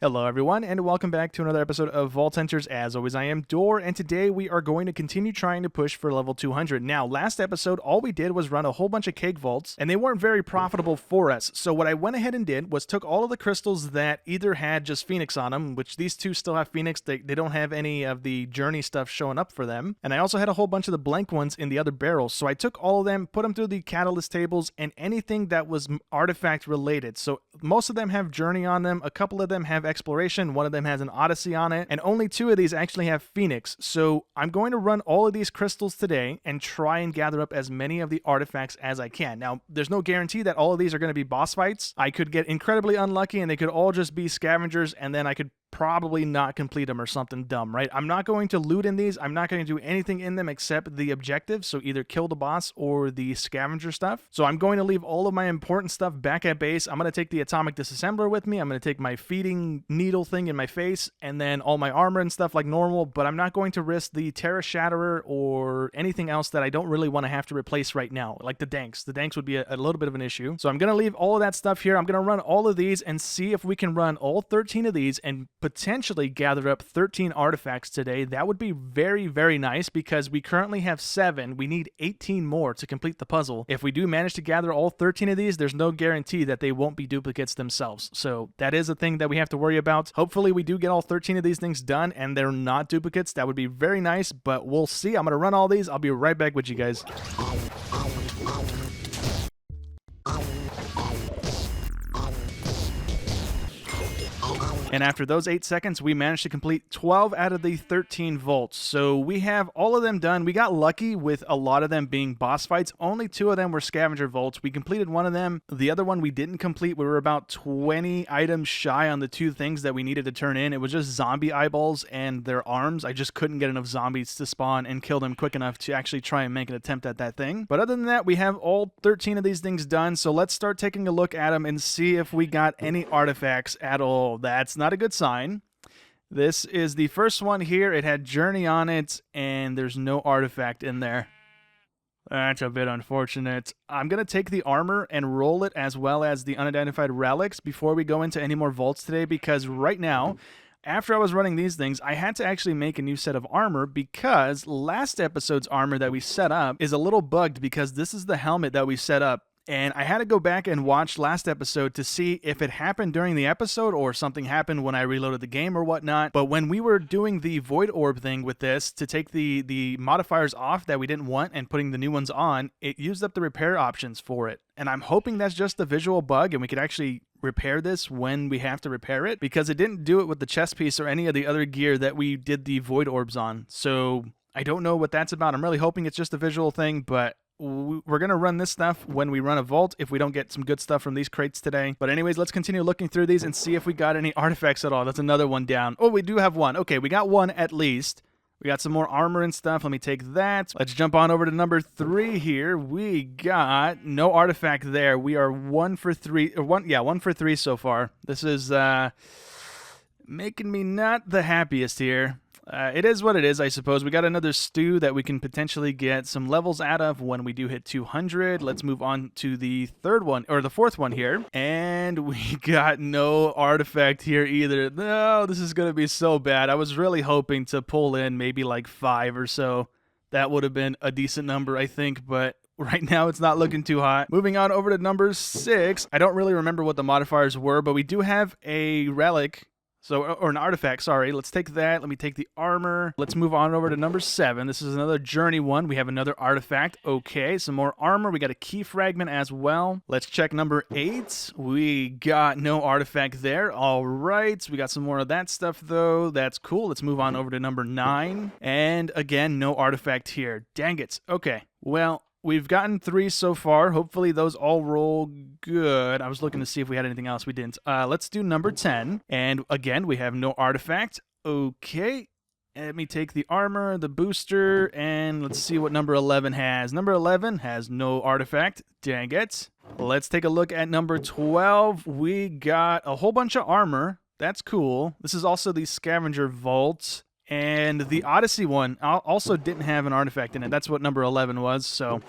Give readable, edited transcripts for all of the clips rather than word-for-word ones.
Hello everyone, and welcome back to another episode of Vault Hunters. As always, I am Dor, and today we are going to continue trying to push for level 200. Now, last episode, all we did was run a whole bunch of cake vaults, and they weren't very profitable for us. So what I went ahead and did was took all of the crystals that either had just Phoenix on them, which these two still have Phoenix, they don't have any of the journey stuff showing up for them, and I also had a whole bunch of the blank ones in the other barrels. So I took all of them, put them through the catalyst tables, and anything that was artifact related. So most of them have journey on them, a couple of them have exploration, one of them has an Odyssey on it, and only two of these actually have Phoenix. So I'm going to run all of these crystals today and try and gather up as many of the artifacts as I can. Now, there's no guarantee that all of these are going to be boss fights. I could get incredibly unlucky and they could all just be scavengers, and then I could probably not complete them or something dumb, right? I'm not going to loot in these. I'm not going to do anything in them except the objectives, so either kill the boss or the scavenger stuff. So I'm going to leave all of my important stuff back at base. I'm going to take the atomic disassembler with me. I'm going to take my feeding needle thing in my face, and then all my armor and stuff like normal, but I'm not going to risk the Terra Shatterer or anything else that I don't really want to have to replace right now, like the Danks. The Danks would be a little bit of an issue. So I'm going to leave all of that stuff here. I'm going to run all of these and see if we can run all 13 of these and potentially gather up 13 artifacts today. That would be very, very nice because we currently have 7. We need 18 more to complete the puzzle. If we do manage to gather all 13 of these, there's no guarantee that they won't be duplicates themselves. So that is a thing that we have to worry about. Hopefully we do get all 13 of these things done and they're not duplicates. That would be very nice, but we'll see. I'm going to run all these. I'll be right back with you guys. And after those 8 seconds, we managed to complete 12 out of the 13 vaults. So we have all of them done. We got lucky with a lot of them being boss fights. Only 2 of them were scavenger vaults. We completed one of them. The other one we didn't complete. We were about 20 items shy on the 2 things that we needed to turn in. It was just zombie eyeballs and their arms. I just couldn't get enough zombies to spawn and kill them quick enough to actually try and make an attempt at that thing. But other than that, we have all 13 of these things done. So let's start taking a look at them and see if we got any artifacts at all. That's not a good sign. This is the first one here. It had journey on it and there's no artifact in there. That's a bit unfortunate. I'm going to take the armor and roll it as well as the unidentified relics before we go into any more vaults today, because right now, after I was running these things, I had to actually make a new set of armor because last episode's armor that we set up is a little bugged because this is the helmet that we set up. And I had to go back and watch last episode to see if it happened during the episode or something happened when I reloaded the game or whatnot. But when we were doing the Void Orb thing with this to take the modifiers off that we didn't want and putting the new ones on, it used up the repair options for it. And I'm hoping that's just a visual bug and we could actually repair this when we have to repair it, because it didn't do it with the chest piece or any of the other gear that we did the Void Orbs on. So I don't know what that's about. I'm really hoping it's just a visual thing, but we're going to run this stuff when we run a vault if we don't get some good stuff from these crates today. But anyways, let's continue looking through these and see if we got any artifacts at all. That's another one down. Oh, we do have one. Okay, we got one at least. We got some more armor and stuff. Let me take that. Let's jump on over to number 3 here. We got no artifact there. We are 1 for 3. 1 for 3 so far. This is making me not the happiest here. It is what it is, I suppose. We got another stew that we can potentially get some levels out of when we do hit 200. Let's move on to the 4th one here. And we got no artifact here either. No, this is going to be so bad. I was really hoping to pull in maybe like 5 or so. That would have been a decent number, I think, but right now, it's not looking too hot. Moving on over to number 6. I don't really remember what the modifiers were, but we do have a relic. Or an artifact, sorry. Let's take that. Let me take the armor. Let's move on over to number 7. This is another journey one. We have another artifact. Okay, some more armor. We got a key fragment as well. Let's check number 8. We got no artifact there. All right. We got some more of that stuff, though. That's cool. Let's move on over to number 9. And again, no artifact here. Dang it. Okay. Well, we've gotten 3 so far. Hopefully those all roll good. I was looking to see if we had anything else. We didn't. Let's do number 10. And again, we have no artifact. Okay. Let me take the armor, the booster, and let's see what number 11 has. Number 11 has no artifact. Dang it. Let's take a look at number 12. We got a whole bunch of armor. That's cool. This is also the scavenger vault. And the Odyssey one also didn't have an artifact in it. That's what number 11 was. So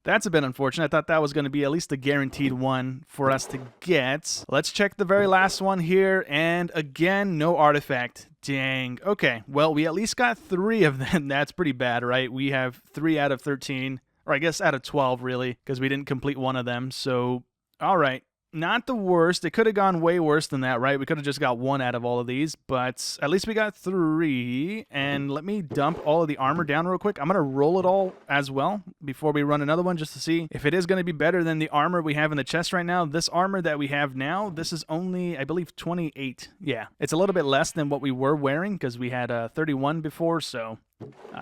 That's a bit unfortunate. I thought that was going to be at least a guaranteed one for us to get. Let's check the very last one here, and again, no artifact. Dang. Okay, well, we at least got 3 of them. That's pretty bad, right? We have 3 out of 13, or I guess out of 12, really, because we didn't complete one of them. So, all right. Not the worst. It could have gone way worse than that, right? We could have just got 1 out of all of these, but at least we got 3. And let me dump all of the armor down real quick. I'm going to roll it all as well before we run another one just to see if it is going to be better than the armor we have in the chest right now. This armor that we have now, this is only, I believe, 28. Yeah, it's a little bit less than what we were wearing because we had 31 before, so...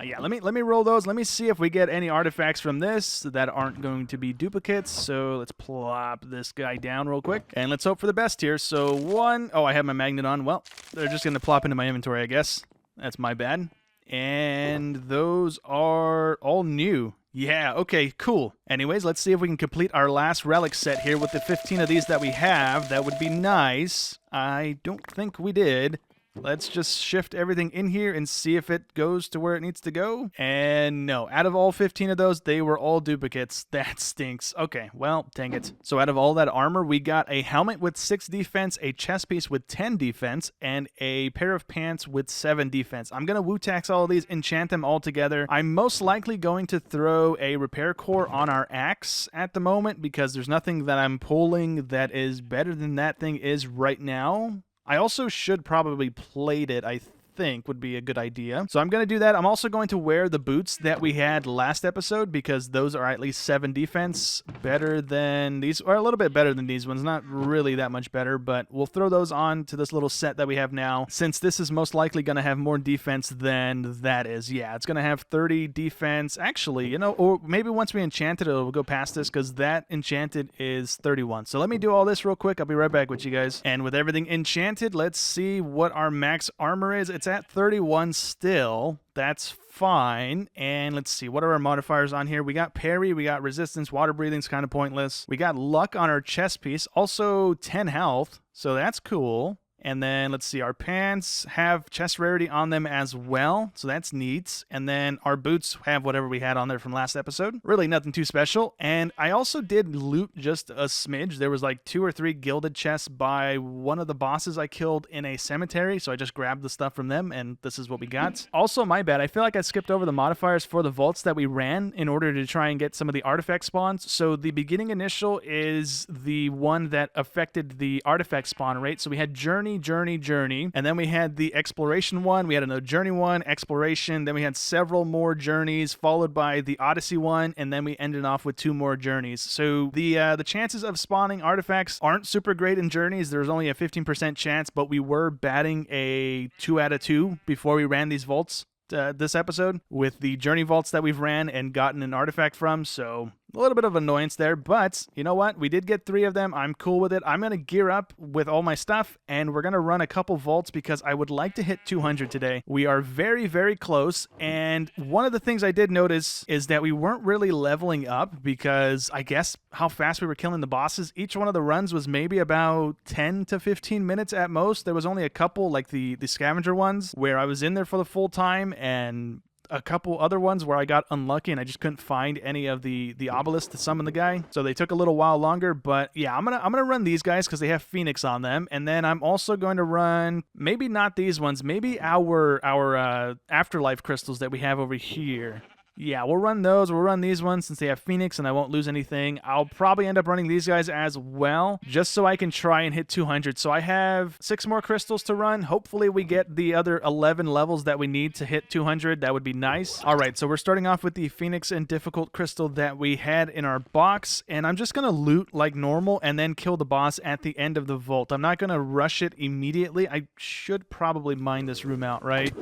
yeah, let me roll those. Let me see if we get any artifacts from this that aren't going to be duplicates. So let's plop this guy down real quick. And let's hope for the best here. So 1... Oh, I have my magnet on. Well, they're just going to plop into my inventory, I guess. That's my bad. And those are all new. Yeah, okay, cool. Anyways, let's see if we can complete our last relic set here with the 15 of these that we have. That would be nice. I don't think we did. Let's just shift everything in here and see if it goes to where it needs to go. And no, out of all 15 of those, they were all duplicates. That stinks. Okay, well, dang it. So out of all that armor, we got a helmet with 6 defense, a chest piece with 10 defense, and a pair of pants with 7 defense. I'm going to Wu-Tax all of these, enchant them all together. I'm most likely going to throw a repair core on our axe at the moment because there's nothing that I'm pulling that is better than that thing is right now. I also should probably plate it, I think would be a good idea. So I'm going to do that. I'm also going to wear the boots that we had last episode because those are at least 7 defense, better than these, or a little bit better than these ones. Not really that much better, but we'll throw those on to this little set that we have now since this is most likely going to have more defense than that is. Yeah, it's going to have 30 defense. Actually, you know, or maybe once we enchant it, it'll go past this because that enchanted is 31. So let me do all this real quick. I'll be right back with you guys. And with everything enchanted, let's see what our max armor is. It's at 31 still. That's fine. And let's see, what are our modifiers on here? We got parry, we got resistance, water breathing's kind of pointless. We got luck on our chest piece, also 10 health, so that's cool. And then let's see, our pants have chest rarity on them as well, so that's neat. And then our boots have whatever we had on there from last episode. Really nothing too special. And I also did loot just a smidge. There was like 2 or 3 gilded chests by one of the bosses I killed in a cemetery, so I just grabbed the stuff from them, and this is what we got. Also, my bad, I feel like I skipped over the modifiers for the vaults that we ran in order to try and get some of the artifact spawns. So the beginning initial is the one that affected the artifact spawn rate. So we had journey, and then we had the exploration one, we had another journey one, exploration, then we had several more journeys followed by the Odyssey one, and then we ended off with 2 more journeys. So the chances of spawning artifacts aren't super great in journeys. There's only a 15% chance, but we were batting a 2 out of 2 before we ran these vaults this episode with the journey vaults that we've ran and gotten an artifact from, so a little bit of annoyance there, but you know what? We did get 3 of them. I'm cool with it. I'm going to gear up with all my stuff, and we're going to run a couple vaults because I would like to hit 200 today. We are very, very close, and one of the things I did notice is that we weren't really leveling up because I guess how fast we were killing the bosses. Each one of the runs was maybe about 10 to 15 minutes at most. There was only a couple, like the scavenger ones, where I was in there for the full time, and a couple other ones where I got unlucky and I just couldn't find any of the obelisk to summon the guy, so they took a little while longer. But yeah, I'm gonna run these guys because they have Phoenix on them, and then I'm also going to run maybe not these ones, maybe our afterlife crystals that we have over here. Yeah, we'll run those. We'll run these ones since they have Phoenix and I won't lose anything. I'll probably end up running these guys as well, just so I can try and hit 200. So I have 6 more crystals to run. Hopefully we get the other 11 levels that we need to hit 200. That would be nice. All right, so we're starting off with the Phoenix and difficult crystal that we had in our box, and I'm just going to loot like normal and then kill the boss at the end of the vault. I'm not going to rush it immediately. I should probably mine this room out, right?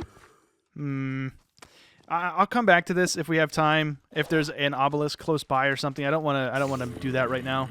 I'll come back to this if we have time. If there's an obelisk close by or something, I don't want to do that right now.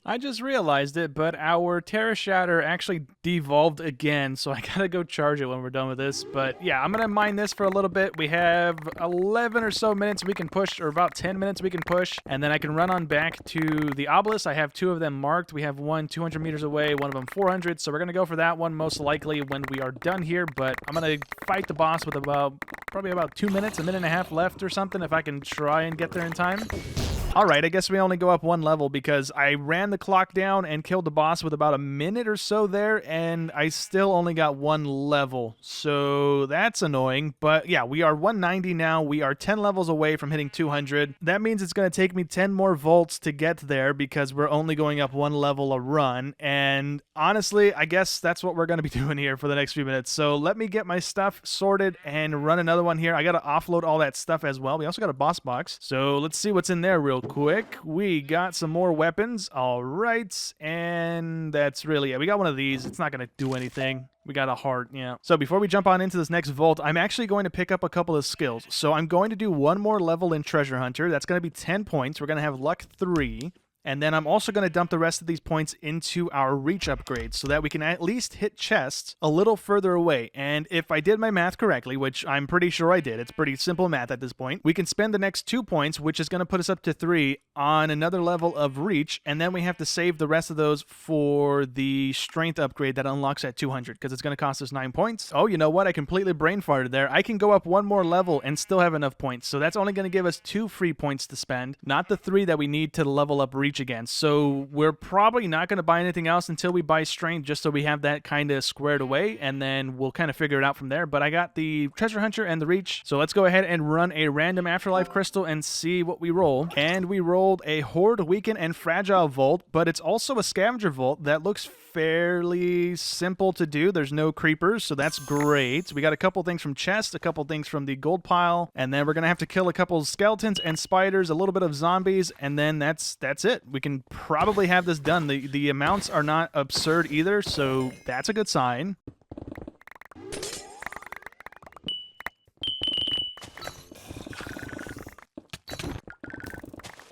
I just realized it, but our Terra Shatter actually devolved again, so I gotta go charge it when we're done with this. But yeah, I'm gonna mine this for a little bit. We have 11 or so minutes we can push, or about 10 minutes we can push, and then I can run on back to the obelisk. I have 2 of them marked. We have one 200 meters away, one of them 400, so we're gonna go for that one most likely when we are done here. But I'm gonna fight the boss with probably about 2 minutes, a minute and a half left or something, if I can try and get there in time. Alright, I guess we only go up 1 level because I ran the clock down and killed the boss with about a minute or so there, and I still only got 1 level. So that's annoying. But yeah, we are 190 now. We are 10 levels away from hitting 200. That means it's going to take me 10 more volts to get there because we're only going up 1 level a run. And honestly, I guess that's what we're going to be doing here for the next few minutes. So let me get my stuff sorted and run another one here. I got to offload all that stuff as well. We also got a boss box. So let's see what's in there real quick. We got some more weapons. All right. And that's really it. We got one of these. It's not going to do anything. We got a heart, yeah. So before we jump on into this next vault, I'm actually going to pick up a couple of skills. So I'm going to do 1 more level in Treasure Hunter. That's going to be 10 points. We're going to have luck 3. And then I'm also going to dump the rest of these points into our reach upgrades so that we can at least hit chests a little further away. And if I did my math correctly, which I'm pretty sure I did, it's pretty simple math at this point, we can spend the next 2 points, which is going to put us up to 3, on another level of reach. And then we have to save the rest of those for the strength upgrade that unlocks at 200 because it's going to cost us 9 points. Oh, you know what? I completely brain farted there. I can go up 1 more level and still have enough points. So that's only going to give us 2 free points to spend, not the 3 that we need to level up reach again. So we're probably not going to buy anything else until we buy strength, just so we have that kind of squared away, and then we'll kind of figure it out from there. But I got the Treasure Hunter and the reach, so let's go ahead and run a random Afterlife Crystal and see what we roll. And we rolled a Horde, Weaken, and Fragile Vault, but it's also a Scavenger Vault that looks fairly simple to do. There's no creepers, so that's great. We got a couple things from chest, a couple things from the gold pile, and then we're gonna have to kill a couple of skeletons and spiders, a little bit of zombies, and then that's it. We can probably have this done. The amounts are not absurd either, so that's a good sign.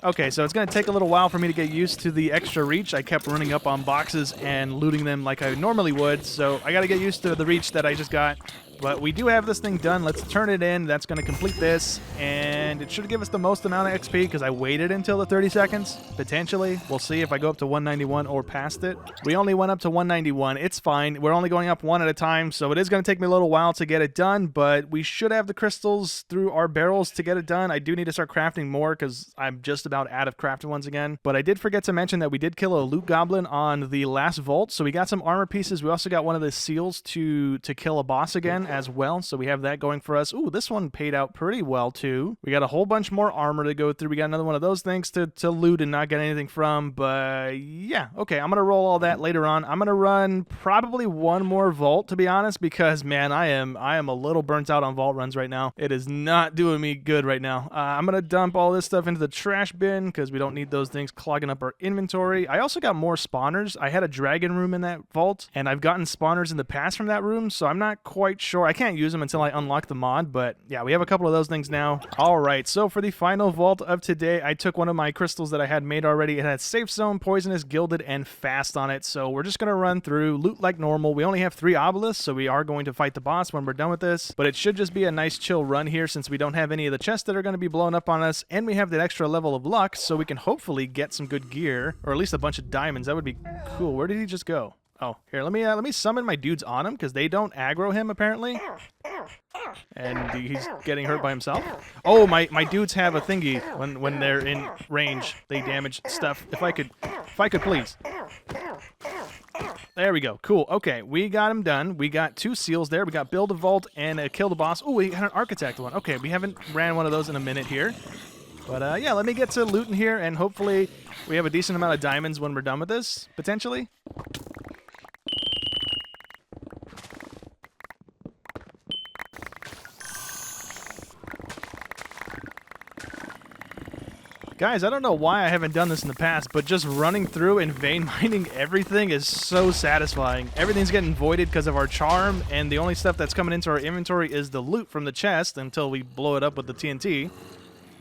Okay, so it's going to take a little while for me to get used to the extra reach. I kept running up on boxes and looting them like I normally would, so I got to get used to the reach that I just got. But we do have this thing done. Let's turn it in. That's going to complete this, and it should give us the most amount of XP because I waited until the 30 seconds, potentially. We'll see if I go up to 191 or past it. We only went up to 191. It's fine. We're only going up 1 at a time, so it is going to take me a little while to get it done, but we should have the crystals through our barrels to get it done. I do need to start crafting more because I'm just about out of crafted ones again. But I did forget to mention that we did kill a loot goblin on the last vault, so we got some armor pieces. We also got one of the seals to kill a boss again as well, so we have that going for us. Ooh, this one paid out pretty well too. We got a whole bunch more armor to go through. We got another one of those things to loot and not get anything from, but yeah, okay, I'm gonna roll all that later on. I'm gonna run probably 1 more vault, to be honest, because man, I am a little burnt out on vault runs right now. It is not doing me good right now. I'm gonna dump all this stuff into the trash bin because we don't need those things clogging up our inventory. I also got more spawners. I had a dragon room in that vault, and I've gotten spawners in the past from that room, so I'm not quite sure. I can't use them until I unlock the mod, but yeah, we have a couple of those things now. All right, so for the final vault of today, I took one of my crystals that I had made already. It had Safe Zone, Poisonous, Gilded, and Fast on it, so we're just going to run through, loot like normal. We only have 3 obelisks, so we are going to fight the boss when we're done with this, but it should just be a nice chill run here since we don't have any of the chests that are going to be blown up on us, and we have that extra level of luck, so we can hopefully get some good gear, or at least a bunch of diamonds. That would be cool. Where did he just go? Oh, here, let me summon my dudes on him because they don't aggro him apparently. And he's getting hurt by himself. Oh, my dudes have a thingy when they're in range. They damage stuff. If I could please. There we go. Cool. Okay, we got him done. We got 2 seals there. We got build a vault and kill the boss. Oh, we had an architect one. Okay, we haven't ran one of those in a minute here. But yeah, let me get to looting here, and hopefully we have a decent amount of diamonds when we're done with this, potentially. Guys, I don't know why I haven't done this in the past, but just running through and vein mining everything is so satisfying. Everything's getting voided because of our charm, and the only stuff that's coming into our inventory is the loot from the chest until we blow it up with the TNT.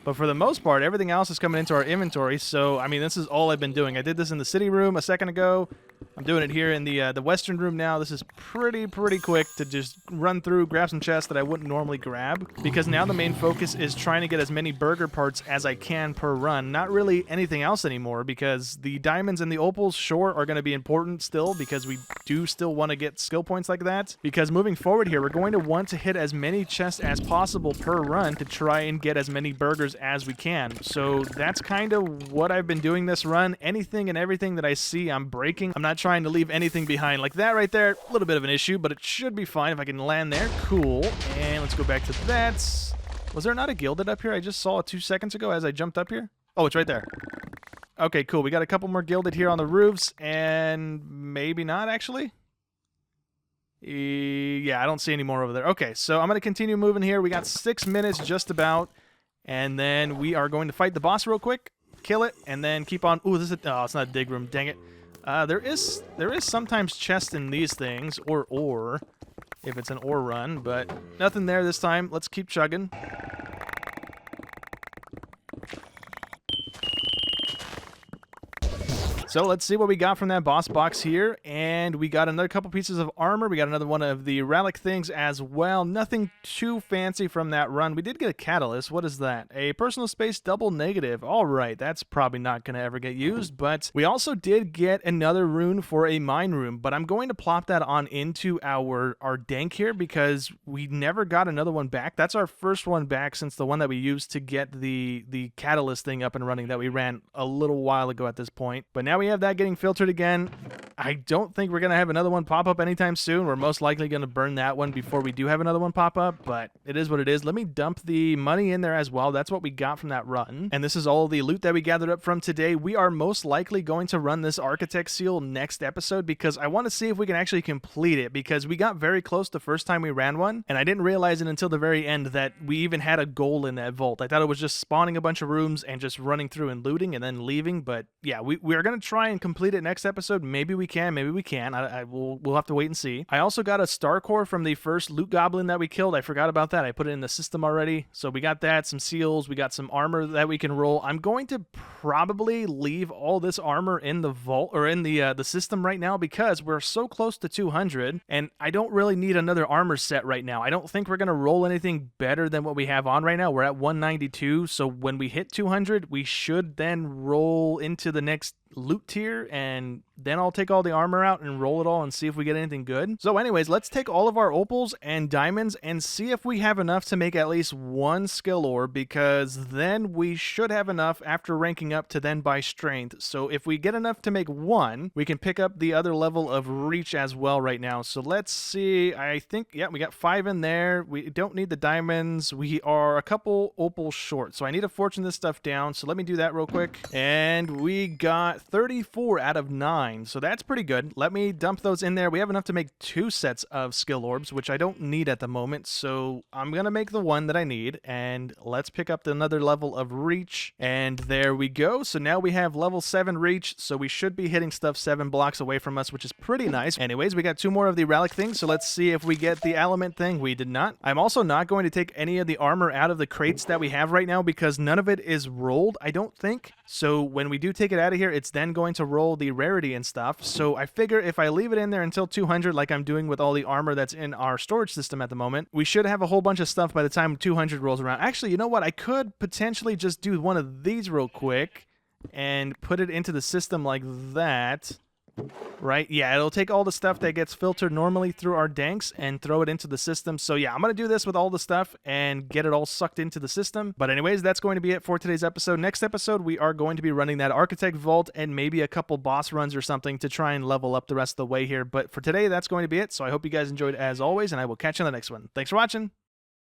But for the most part, everything else is coming into our inventory. So, I mean, this is all I've been doing. I did this in the city room a second ago. I'm doing it here in the western room now. This is pretty quick to just run through, grab some chests that I wouldn't normally grab. Because now the main focus is trying to get as many burger parts as I can per run. Not really anything else anymore, because the diamonds and the opals, sure, are going to be important still, because we do still want to get skill points like that. Because moving forward here, we're going to want to hit as many chests as possible per run to try and get as many burgers as we can. So that's kind of what I've been doing this run. Anything and everything that I see, I'm breaking. I'm not trying to leave anything behind. Like that right there, a little bit of an issue, but it should be fine if I can land there. Cool. And let's go back to that. Was there not a gilded up here? I just saw it 2 seconds ago as I jumped up here. Oh, it's right there. Okay, cool. We got a couple more gilded here on the roofs, and maybe not, actually. Yeah, I don't see any more over there. Okay, so I'm going to continue moving here. We got 6 minutes just about, and then we are going to fight the boss real quick, kill it, and then keep on. Ooh, this is oh, it's not a dig room. Dang it. There is sometimes chests in these things, or ore, if it's an ore run, but nothing there this time. Let's keep chugging. So let's see what we got from that boss box here, and we got another couple pieces of armor. We got another one of the relic things as well. Nothing too fancy from that run. We did get a catalyst. What is that? A personal space double negative. All right, that's probably not going to ever get used, but we also did get another rune for a mine room, but I'm going to plop that on into our dank here because we never got another one back. That's our first one back since the one that we used to get the catalyst thing up and running that we ran a little while ago at this point. But now we have that getting filtered again. I don't think we're going to have another one pop up anytime soon. We're most likely going to burn that one before we do have another one pop up, but it is what it is. Let me dump the money in there as well. That's what we got from that run. And this is all the loot that we gathered up from today. We are most likely going to run this architect seal next episode because I want to see if we can actually complete it, because we got very close the first time we ran one, and I didn't realize it until the very end that we even had a goal in that vault. I thought it was just spawning a bunch of rooms and just running through and looting and then leaving, but yeah, we are going to try and complete it next episode. Maybe we can, maybe we can't. We'll have to wait and see. I also got a star core from the first loot goblin that we killed. I forgot about that. I put it in the system already. So we got that, some seals, we got some armor that we can roll. I'm going to probably leave all this armor in the vault or in the system right now because we're so close to 200 and I don't really need another armor set right now. I don't think we're going to roll anything better than what we have on right now. We're at 192. So when we hit 200, we should then roll into the next loot tier, and then I'll take all the armor out and roll it all and see if we get anything good. So anyways, let's take all of our opals and diamonds and see if we have enough to make at least one skill orb, because then we should have enough after ranking up to then buy strength. So if we get enough to make one, we can pick up the other level of reach as well right now. So let's see. I think, yeah, we got 5 in there. We don't need the diamonds. We are a couple opals short, so I need to fortune this stuff down. So let me do that real quick. And we got 34 out of 9, so that's pretty good. Let me dump those in there. We have enough to make 2 sets of skill orbs, which I don't need at the moment, so I'm gonna make the one that I need, and let's pick up another level of reach, and there we go. So now we have level 7 reach, so we should be hitting stuff 7 blocks away from us, which is pretty nice. Anyways, we got 2 more of the relic things, so let's see if we get the element thing. We did not. I'm also not going to take any of the armor out of the crates that we have right now because none of it is rolled, I don't think. So when we do take it out of here, it's then going to roll the rarity and stuff. So I figure if I leave it in there until 200 like I'm doing with all the armor that's in our storage system at the moment, we should have a whole bunch of stuff by the time 200 rolls around. Actually, you know what? I could potentially just do one of these real quick and put it into the system like that. Right? Yeah, it'll take all the stuff that gets filtered normally through our danks and throw it into the system. So yeah, I'm going to do this with all the stuff and get it all sucked into the system. But anyways, that's going to be it for today's episode. Next episode, we are going to be running that Architect Vault and maybe a couple boss runs or something to try and level up the rest of the way here. But for today, that's going to be it. So I hope you guys enjoyed as always, and I will catch you in the next one. Thanks for watching.